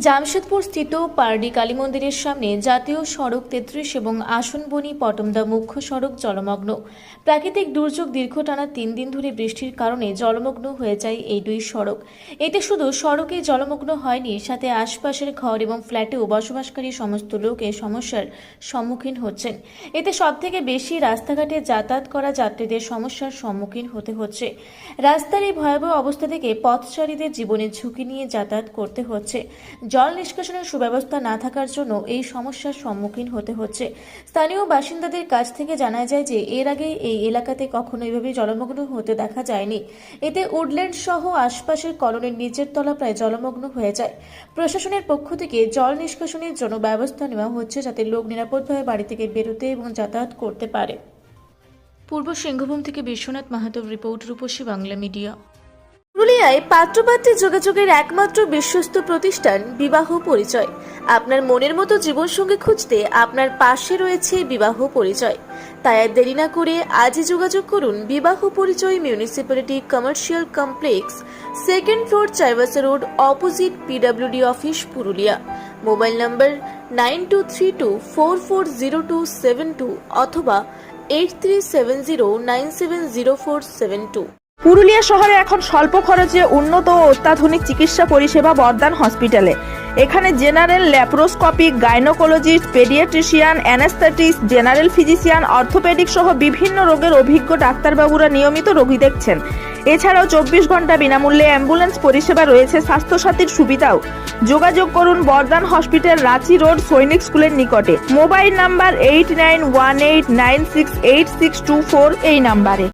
জামশেদপুর স্থিত পারডি কালী মন্দিরের সামনে জাতীয় সড়ক 33 এবং আসনবনি পটমদা মুখ্য সড়ক জলমগ্ন। প্রাকৃতিক দুর্যোগ দীর্ঘ টানা 3 দিন ধরে বৃষ্টির কারণে জলমগ্ন হয়ে যায় এই দুই সড়ক। এতে শুধু সড়কে জলমগ্ন হয়নি, সাথে আশপাশের ঘর এবং ফ্ল্যাটেও বসবাসকারী সমস্ত লোক এই সমস্যার সম্মুখীন হচ্ছেন। এতে সবথেকে বেশি রাস্তাঘাটে যাতায়াত করা যাত্রীদের সমস্যার সম্মুখীন হতে হচ্ছে। রাস্তার এই ভয়াবহ অবস্থা থেকে পথচারীদের জীবনের ঝুঁকি নিয়ে যাতায়াত করতে হচ্ছে। জল নিষ্কাশনের সুব্যবস্থা না থাকার জন্য এই সমস্যার সম্মুখীন হতে হচ্ছে। স্থানীয় বাসিন্দাদের কাছ থেকে জানা যায় যে এর আগে এই এলাকাতে কখনো এভাবে জলমগ্ন হতে দেখা যায়নি। এতে উডল্যান্ড সহ আশপাশের কলোনির নিচের তলা প্রায় জলমগ্ন হয়ে যায়। প্রশাসনের পক্ষ থেকে জল নিষ্কাশনের জন্য ব্যবস্থা নেওয়া হচ্ছে, যাতে লোক নিরাপদভাবে বাড়ি থেকে বেরোতে এবং যাতায়াত করতে পারে। পূর্ব সিংভূম থেকে বিশ্বনাথ মাহাতোর রিপোর্ট, রূপসী বাংলা মিডিয়া। পুরুলিয়ায় পাত্রপাত্রী যোগাযোগের একমাত্র বিশ্বস্ত প্রতিষ্ঠান বিবাহ পরিচয়। আপনার মনের মতো জীবনসঙ্গী খুঁজতে আপনার পাশে রয়েছে বিবাহ পরিচয়। তাই আর দেরি না করে আজই যোগাযোগ করুন বিবাহ পরিচয়, municipality commercial complex, 2nd floor, Chaibasa road, opposite PWD office, Purulia. Mobile নম্বর 9232440272 অথবা 8370970472। পুরুলিয়া শহরে এখন স্বল্প খরচে উন্নত ও অত্যাধুনিক চিকিৎসা পরিষেবা বর্দান হসপিটালে। এখানে general, laparoscopic, gynaecologist, paediatrician, anaesthetist, general physician, orthopaedic সহ বিভিন্ন রোগের অভিজ্ঞ ডাক্তারবাবুরা নিয়মিত রোগী দেখছেন। এছাড়াও 24 ঘন্টা বিনামূল্যে অ্যাম্বুলেন্স পরিষেবা রয়েছে, স্বাস্থ্যসাথীর সুবিধাও। যোগাযোগ করুন বর্দান হসপিটাল, রাঁচি রোড, সৈনিক স্কুলের নিকটে। মোবাইল নাম্বার 8918968624 এই নাম্বারে।